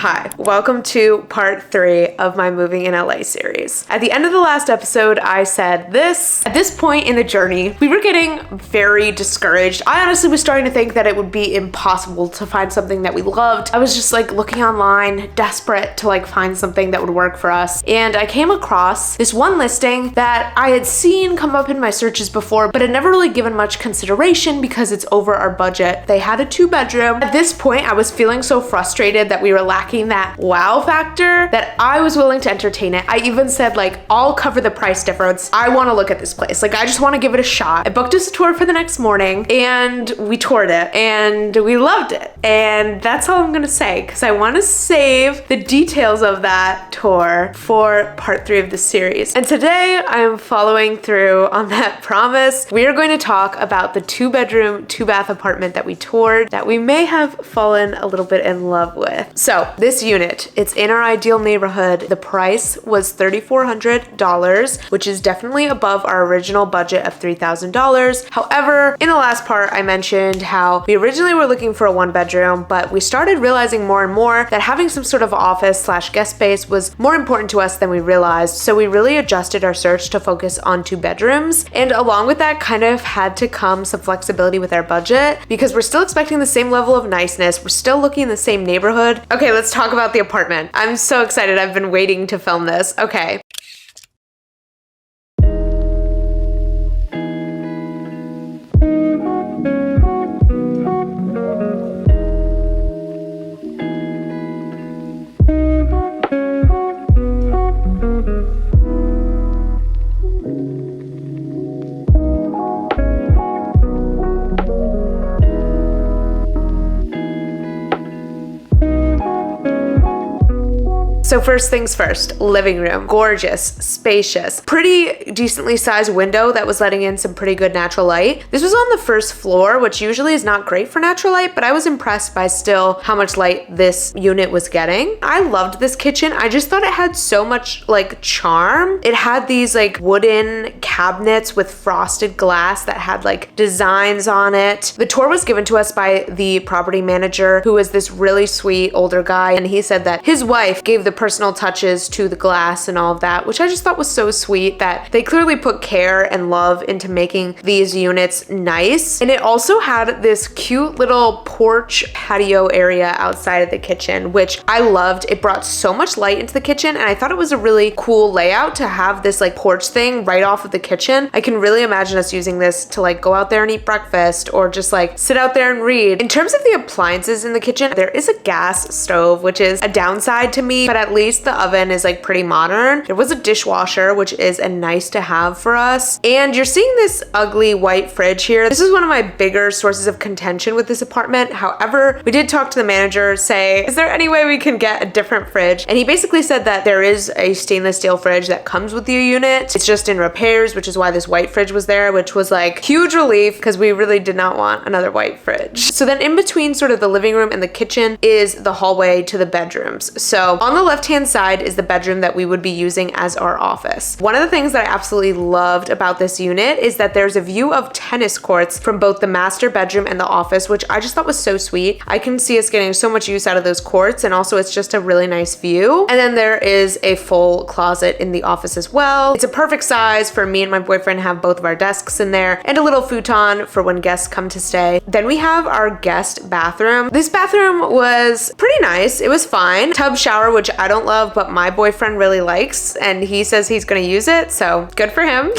Hi, welcome to part 3 of my Moving in LA series. At the end of the last episode, I said this. At this point in the journey, we were getting very discouraged. I honestly was starting to think that it would be impossible to find something that we loved. I was just like looking online, desperate to like find something that would work for us. And I came across this one listing that I had seen come up in my searches before, but had never really given much consideration because it's over our budget. They had a 2-bedroom. At this point, I was feeling so frustrated that we were lacking that wow factor that I was willing to entertain it. I even said like, I'll cover the price difference. I want to look at this place. Like, I just want to give it a shot. I booked us a tour for the next morning and we toured it and we loved it. And that's all I'm going to say because I want to save the details of that tour for part 3 of the series. And today I am following through on that promise. We are going to talk about the 2-bedroom, 2-bath apartment that we toured that we may have fallen a little bit in love with. So this unit, it's in our ideal neighborhood. The price was $3,400, which is definitely above our original budget of $3,000. However, in the last part, I mentioned how we originally were looking for a 1-bedroom, but we started realizing more and more that having some sort of office/guest space was more important to us than we realized. So we really adjusted our search to focus on 2 bedrooms. And along with that kind of had to come some flexibility with our budget because we're still expecting the same level of niceness. We're still looking in the same neighborhood. Okay, let's talk about the apartment. I'm so excited. I've been waiting to film this. Okay. So first things first, living room, gorgeous, spacious, pretty decently sized window that was letting in some pretty good natural light. This was on the first floor, which usually is not great for natural light, but I was impressed by still how much light this unit was getting. I loved this kitchen. I just thought it had so much like charm. It had these like wooden cabinets with frosted glass that had like designs on it. The tour was given to us by the property manager, who was this really sweet older guy, and he said that his wife gave the personal touches to the glass and all of that, which I just thought was so sweet that they clearly put care and love into making these units nice. And it also had this cute little porch patio area outside of the kitchen, which I loved. It brought so much light into the kitchen, and I thought it was a really cool layout to have this like porch thing right off of the kitchen. I can really imagine us using this to like go out there and eat breakfast or just like sit out there and read. In terms of the appliances in the kitchen, there is a gas stove, which is a downside to me, but at least the oven is like pretty modern. There was a dishwasher, which is a nice to have for us. And you're seeing this ugly white fridge here. This is one of my bigger sources of contention with this apartment. However, we did talk to the manager, say, is there any way we can get a different fridge? And he basically said that there is a stainless steel fridge that comes with the unit. It's just in repairs, which is why this white fridge was there, which was like huge relief because we really did not want another white fridge. So then in between sort of the living room and the kitchen is the hallway to the bedrooms. So on the left-hand side is the bedroom that we would be using as our office. One of the things that I absolutely loved about this unit is that there's a view of tennis courts from both the master bedroom and the office, which I just thought was so sweet. I can see us getting so much use out of those courts, and also it's just a really nice view. And then there is a full closet in the office as well. It's a perfect size for me and my boyfriend to have both of our desks in there, and a little futon for when guests come to stay. Then we have our guest bathroom. This bathroom was pretty nice. It was fine. Tub shower, which I don't love, but my boyfriend really likes, and he says he's gonna use it, so good for him.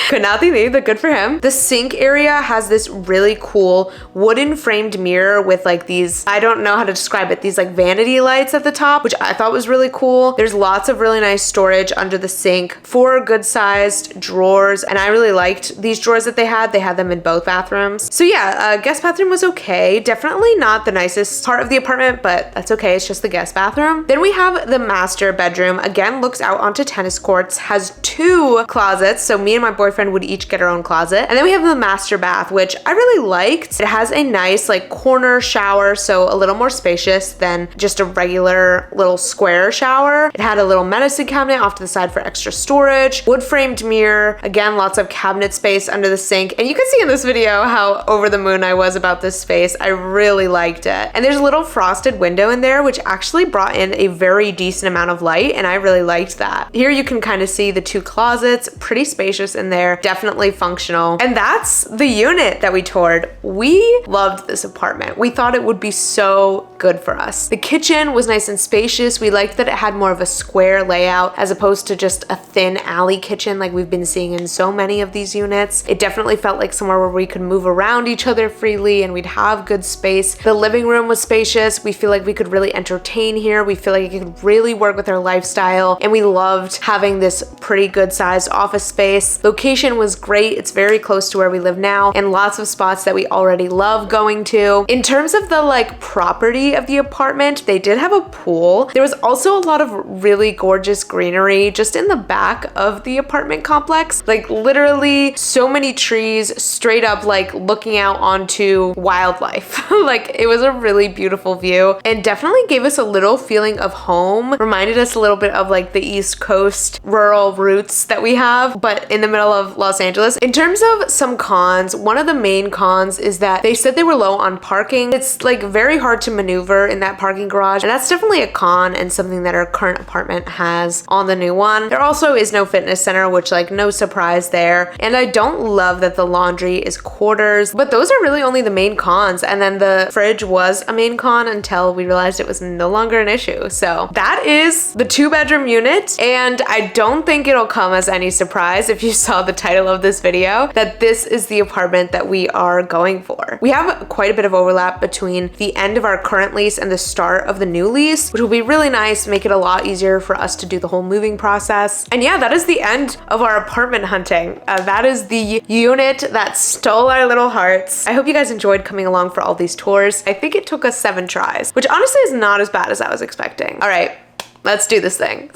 Could not be me, but good for him. The sink area has this really cool wooden framed mirror with like these, I don't know how to describe it, these like vanity lights at the top, which I thought was really cool. There's lots of really nice storage under the sink, 4 good sized drawers, and I really liked these drawers that they had. They had them in both bathrooms. So yeah, guest bathroom was okay. Definitely not the nicest part of the apartment, but that's okay. It's just the guest bathroom. Then we have the the master bedroom. Again, looks out onto tennis courts, has 2 closets, so me and my boyfriend would each get our own closet. And then we have the master bath, which I really liked. It has a nice like corner shower, so a little more spacious than just a regular little square shower. It had a little medicine cabinet off to the side for extra storage, wood framed mirror, again lots of cabinet space under the sink, and you can see in this video how over the moon I was about this space. I really liked it. And there's a little frosted window in there which actually brought in a very decent amount of light, and I really liked that. Here you can kind of see the 2 closets, pretty spacious in there, definitely functional. And that's the unit that we toured. We loved this apartment. We thought it would be so good for us. The kitchen was nice and spacious. We liked that it had more of a square layout as opposed to just a thin alley kitchen like we've been seeing in so many of these units. It definitely felt like somewhere where we could move around each other freely and we'd have good space. The living room was spacious. We feel like we could really entertain here. We feel like it could really work with our lifestyle, and we loved having this pretty good sized office space. Location was great. It's very close to where we live now and lots of spots that we already love going to. In terms of the like property of the apartment, they did have a pool. There was also a lot of really gorgeous greenery just in the back of the apartment complex. Like literally so many trees straight up like looking out onto wildlife. Like it was a really beautiful view and definitely gave us a little feeling of home. Reminded us a little bit of like the East Coast rural roots that we have, but in the middle of Los Angeles. In terms of some cons, one of the main cons is that they said they were low on parking. It's like very hard to maneuver in that parking garage, and that's definitely a con and something that our current apartment has on the new one. There also is no fitness center, which like no surprise there. And I don't love that the laundry is quarters, but those are really only the main cons. And then the fridge was a main con until we realized it was no longer an issue. So that is the 2-bedroom unit, and I don't think it'll come as any surprise if you saw the title of this video that this is the apartment that we are going for. We have quite a bit of overlap between the end of our current lease and the start of the new lease, which will be really nice, make it a lot easier for us to do the whole moving process. And yeah, that is the end of our apartment hunting. That is the unit that stole our little hearts. I hope you guys enjoyed coming along for all these tours. I think it took us 7 tries, which honestly is not as bad as I was expecting. All right, let's do this thing.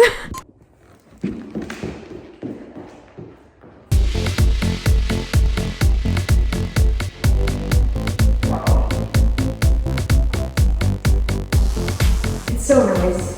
It's so nice.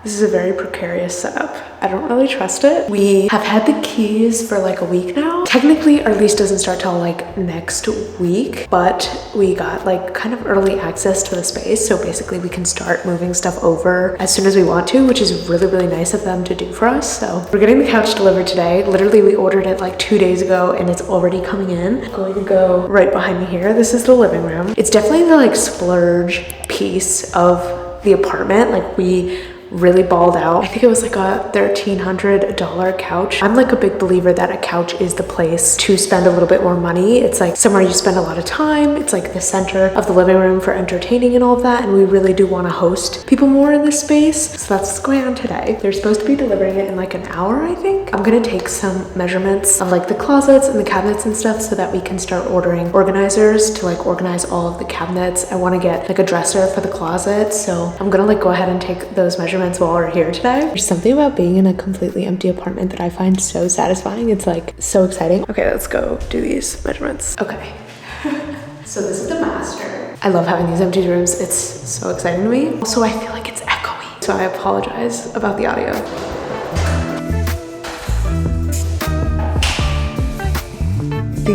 This is a very precarious setup. I don't really trust it. We have had the keys for like a week now. Technically, our lease doesn't start till like next week, but we got like kind of early access to the space. So basically we can start moving stuff over as soon as we want to, which is really, really nice of them to do for us. So we're getting the couch delivered today. Literally, we ordered it like 2 days ago and it's already coming in. I'm going to go right behind me here. This is the living room. It's definitely the like splurge piece of the apartment. Like we really balled out. I think it was like a $1,300 couch. I'm like a big believer that a couch is the place to spend a little bit more money. It's like somewhere you spend a lot of time. It's like the center of the living room for entertaining and all of that. And we really do want to host people more in this space. So that's what's going on today. They're supposed to be delivering it in like an hour, I think. I'm gonna take some measurements of like the closets and the cabinets and stuff so that we can start ordering organizers to like organize all of the cabinets. I want to get like a dresser for the closet. So I'm gonna like go ahead and take those measurements while we're here today. There's something about being in a completely empty apartment that I find so satisfying. It's like so exciting. Okay, let's go do these measurements. Okay. So this is the master. I love having these empty rooms. It's so exciting to me. Also, I feel like it's echoey, so I apologize about the audio.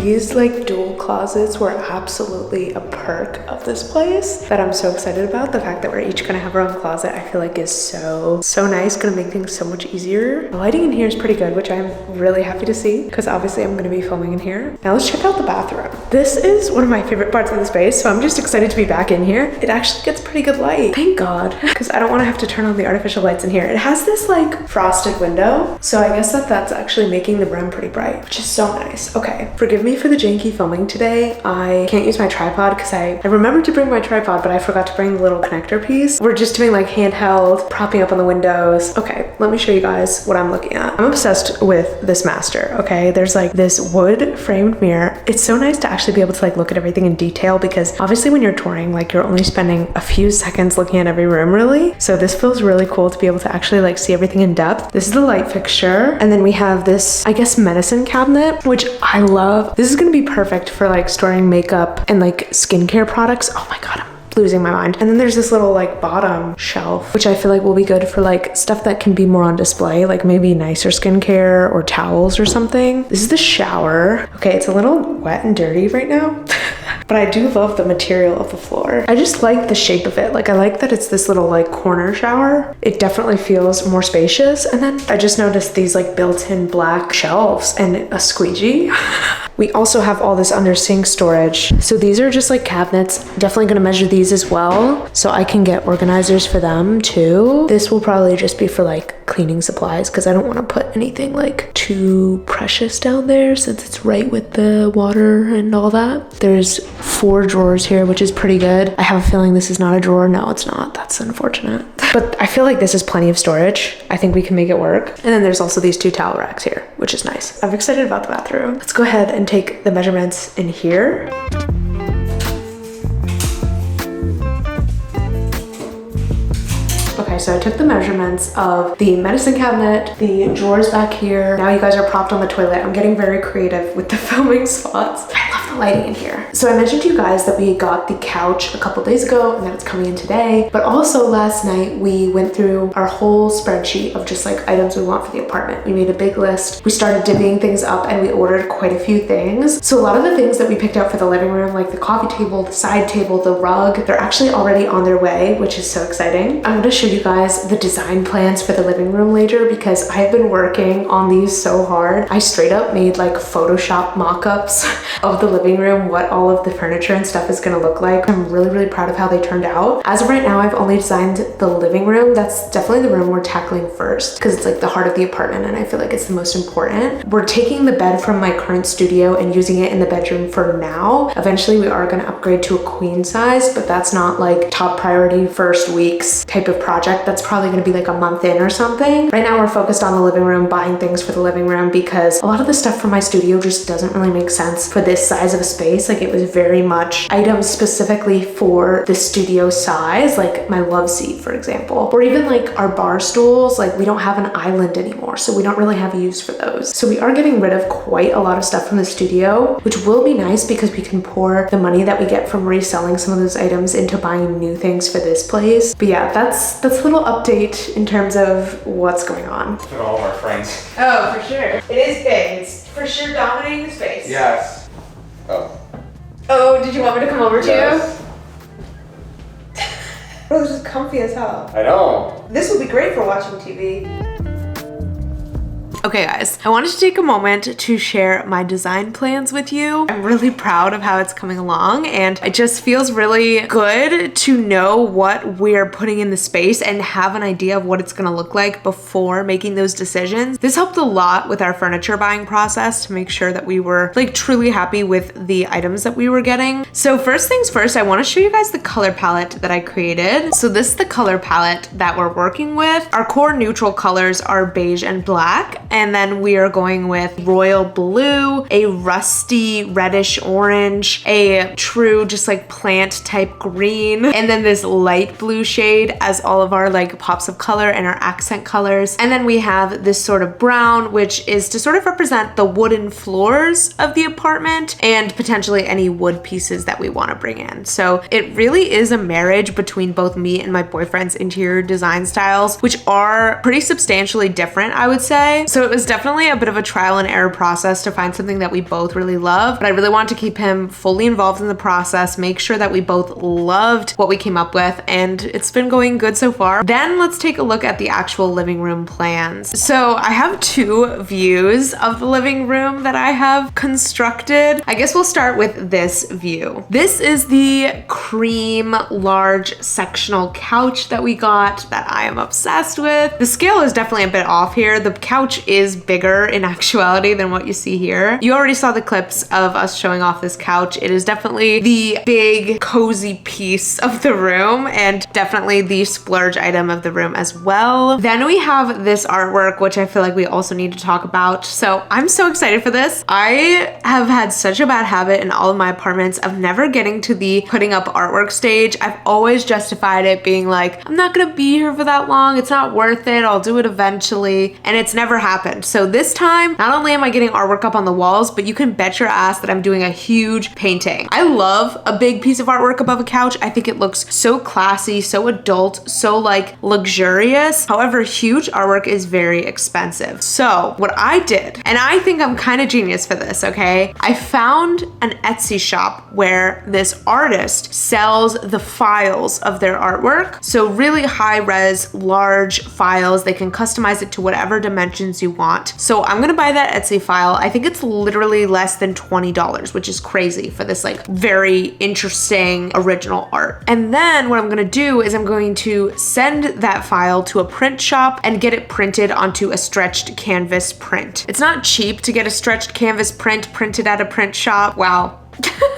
These like dual closets were absolutely a perk of this place that I'm so excited about. The fact that we're each gonna have our own closet, I feel like is so nice. Gonna make things so much easier. The lighting in here is pretty good, which I'm really happy to see because obviously I'm gonna be filming in here. Now let's check out the bathroom. This is one of my favorite parts of the space, so I'm just excited to be back in here. It actually gets pretty good light. Thank God, because I don't want to have to turn on the artificial lights in here. It has this like frosted window, so I guess that's actually making the room pretty bright, which is so nice. Okay, forgive me for the janky filming today. I can't use my tripod because I remembered to bring my tripod, but I forgot to bring the little connector piece. We're just doing like handheld, propping up on the windows. Okay, let me show you guys what I'm looking at. I'm obsessed with this master, okay? There's like this wood framed mirror. It's so nice to actually be able to like look at everything in detail because obviously when you're touring, like you're only spending a few seconds looking at every room really. So this feels really cool to be able to actually like see everything in depth. This is the light fixture. And then we have this, I guess, medicine cabinet, which I love. This is gonna be perfect for like storing makeup and like skincare products. Oh my God, I'm losing my mind. And then there's this little like bottom shelf, which I feel like will be good for like stuff that can be more on display, like maybe nicer skincare or towels or something. This is the shower. Okay, it's a little wet and dirty right now. But I do love the material of the floor. I just like the shape of it. Like I like that it's this little like corner shower. It definitely feels more spacious. And then I just noticed these like built-in black shelves and a squeegee. We also have all this under sink storage. So these are just like cabinets. Definitely gonna measure these as well, so I can get organizers for them too. This will probably just be for like cleaning supplies because I don't want to put anything like too precious down there since it's right with the water and all that. There's 4 drawers here, which is pretty good. I have a feeling this is not a drawer. No, it's not. That's unfortunate. But I feel like this is plenty of storage. I think we can make it work. And then there's also these 2 towel racks here, which is nice. I'm excited about the bathroom. Let's go ahead and take the measurements in here. Okay, so I took the measurements of the medicine cabinet, the drawers back here. Now you guys are propped on the toilet. I'm getting very creative with the filming spots. I love the lighting in here. So I mentioned to you guys that we got the couch a couple days ago and that it's coming in today. But also last night we went through our whole spreadsheet of just like items we want for the apartment. We made a big list. We started divvying things up and we ordered quite a few things. So a lot of the things that we picked out for the living room, like the coffee table, the side table, the rug, they're actually already on their way, which is so exciting. I'm gonna show you guys the design plans for the living room later because I've been working on these so hard. I straight up made like Photoshop mock-ups of the living room, what all of the furniture and stuff is gonna look like. I'm really proud of how they turned out. As of right now, I've only designed the living room. That's definitely the room we're tackling first because it's like the heart of the apartment and I feel like it's the most important. We're taking the bed from my current studio and using it in the bedroom for now. Eventually we are gonna upgrade to a queen size, but that's not like top priority first weeks type of project. That's probably gonna be like a month in or something. Right now we're focused on the living room, buying things for the living room because a lot of the stuff from my studio just doesn't really make sense for this size of a space. Like it was very much items specifically for the studio size, like my love seat, for example, or even like our bar stools. Like we don't have an island anymore, so we don't really have a use for those. So we are getting rid of quite a lot of stuff from the studio, which will be nice because we can pour the money that we get from reselling some of those items into buying new things for this place. But yeah, that's a little update in terms of what's going on. With all of our friends. Oh, for sure. It is big. It's for sure dominating the space. Yes. Oh, did you want me to come over Yes. to you? Bro, this is comfy as hell. I know. This would be great for watching TV. Okay guys, I wanted to take a moment to share my design plans with you. I'm really proud of how it's coming along and it just feels really good to know what we're putting in the space and have an idea of what it's gonna look like before making those decisions. This helped a lot with our furniture buying process to make sure that we were like truly happy with the items that we were getting. So first things first, I wanna show you guys the color palette that I created. So this is the color palette that we're working with. Our core neutral colors are beige and black. And then we are going with royal blue, a rusty reddish orange, a true just like plant type green, and then this light blue shade as all of our like pops of color and our accent colors. And then we have this sort of brown, which is to sort of represent the wooden floors of the apartment and potentially any wood pieces that we want to bring in. So it really is a marriage between both me and my boyfriend's interior design styles, which are pretty substantially different, I would say. So it was definitely a bit of a trial and error process to find something that we both really love, but I really wanted to keep him fully involved in the process, make sure that we both loved what we came up with, and it's been going good so far. Then let's take a look at the actual living room plans. So I have 2 views of the living room that I have constructed. I guess we'll start with this view. This is the cream large sectional couch that we got that I am obsessed with. The scale is definitely a bit off here. The couch is bigger in actuality than what you see here. You already saw the clips of us showing off this couch. It is definitely the big cozy piece of the room and definitely the splurge item of the room as well. Then we have this artwork, which I feel like we also need to talk about. So I'm so excited for this. I have had such a bad habit in all of my apartments of never getting to the putting up artwork stage. I've always justified it being like, I'm not gonna be here for that long. It's not worth it. I'll do it eventually. And it's never happened. So this time, not only am I getting artwork up on the walls, but you can bet your ass that I'm doing a huge painting. I love a big piece of artwork above a couch. I think it looks so classy, so adult, so like luxurious. However, huge artwork is very expensive. So what I did, and I think I'm kind of genius for this, okay? I found an Etsy shop where this artist sells the files of their artwork. So really high res, large files. They can customize it to whatever dimensions you want. So I'm gonna buy that Etsy file. I think it's literally less than $20, which is crazy for this like very interesting original art. And then what I'm gonna do is I'm going to send that file to a print shop and get it printed onto a stretched canvas print. It's not cheap to get a stretched canvas print printed at a print shop. Wow.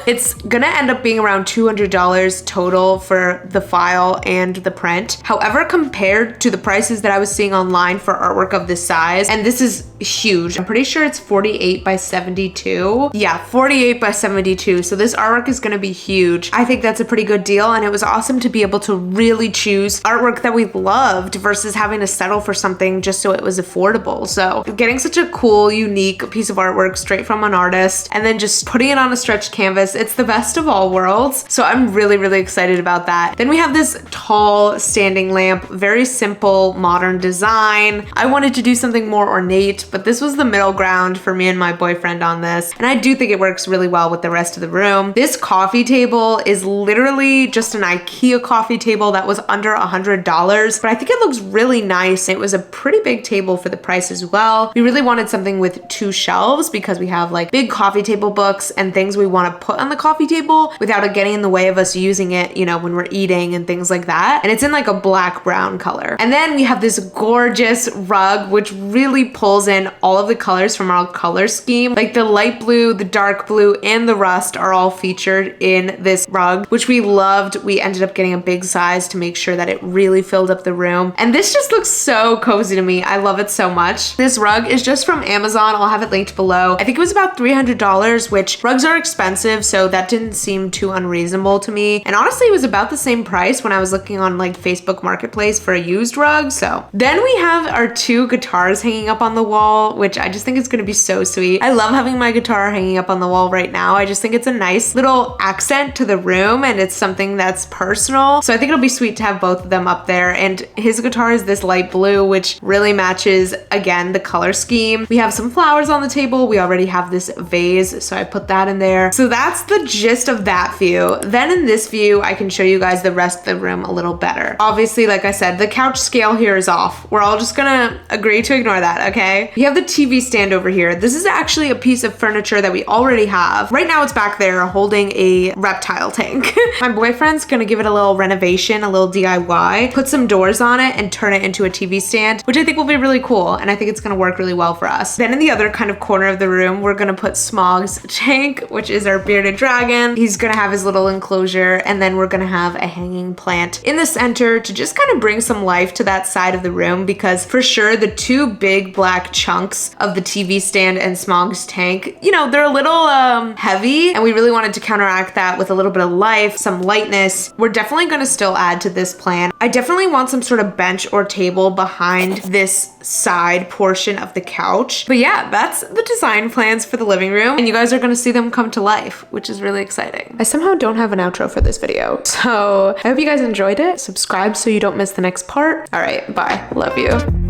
It's gonna end up being around $200 total for the file and the print. However, compared to the prices that I was seeing online for artwork of this size, and this is huge. I'm pretty sure it's 48 by 72. Yeah, 48 by 72. So this artwork is gonna be huge. I think that's a pretty good deal, and it was awesome to be able to really choose artwork that we loved versus having to settle for something just so it was affordable. So getting such a cool, unique piece of artwork straight from an artist and then just putting it on a stretched canvas, it's the best of all worlds. So I'm really, really excited about that. Then we have this tall standing lamp, very simple, modern design. I wanted to do something more ornate, but this was the middle ground for me and my boyfriend on this. And I do think it works really well with the rest of the room. This coffee table is literally just an IKEA coffee table that was under $100, but I think it looks really nice. It was a pretty big table for the price as well. We really wanted something with 2 shelves because we have like big coffee table books and things we want to put on the coffee table without it getting in the way of us using it, you know, when we're eating and things like that. And it's in like a black brown color. And then we have this gorgeous rug, which really pulls in all of the colors from our color scheme. Like the light blue, the dark blue, and the rust are all featured in this rug, which we loved. We ended up getting a big size to make sure that it really filled up the room. And this just looks so cozy to me. I love it so much. This rug is just from Amazon. I'll have it linked below. I think it was about $300, which rugs are expensive, so that didn't seem too unreasonable to me. And honestly, it was about the same price when I was looking on like Facebook Marketplace for a used rug. So then we have our 2 guitars hanging up on the wall, which I just think is going to be so sweet. I love having my guitar hanging up on the wall right now. I just think it's a nice little accent to the room and it's something that's personal. So I think it'll be sweet to have both of them up there. And his guitar is this light blue, which really matches, again, the color scheme. We have some flowers on the table. We already have this vase, so I put that in there. So that's the gist of that view. Then in this view, I can show you guys the rest of the room a little better. Obviously, like I said, the couch scale here is off. We're all just gonna agree to ignore that, okay? We have the TV stand over here. This is actually a piece of furniture that we already have. Right now it's back there holding a reptile tank. My boyfriend's gonna give it a little renovation, a little DIY, put some doors on it and turn it into a TV stand, which I think will be really cool. And I think it's gonna work really well for us. Then in the other kind of corner of the room, we're gonna put Smog's tank, which is our bearded dragon. He's gonna have his little enclosure, and then we're gonna have a hanging plant in the center to just kind of bring some life to that side of the room, because for sure the 2 big black chunks of the TV stand and Smog's tank, you know, they're a little heavy, and we really wanted to counteract that with a little bit of life, some lightness. We're definitely gonna still add to this plan. I definitely want some sort of bench or table behind this side portion of the couch. But yeah, that's the design plans for the living room, and you guys are gonna see them come to life, which is really exciting. I somehow don't have an outro for this video, so I hope you guys enjoyed it. Subscribe so you don't miss the next part. All right, bye. Love you.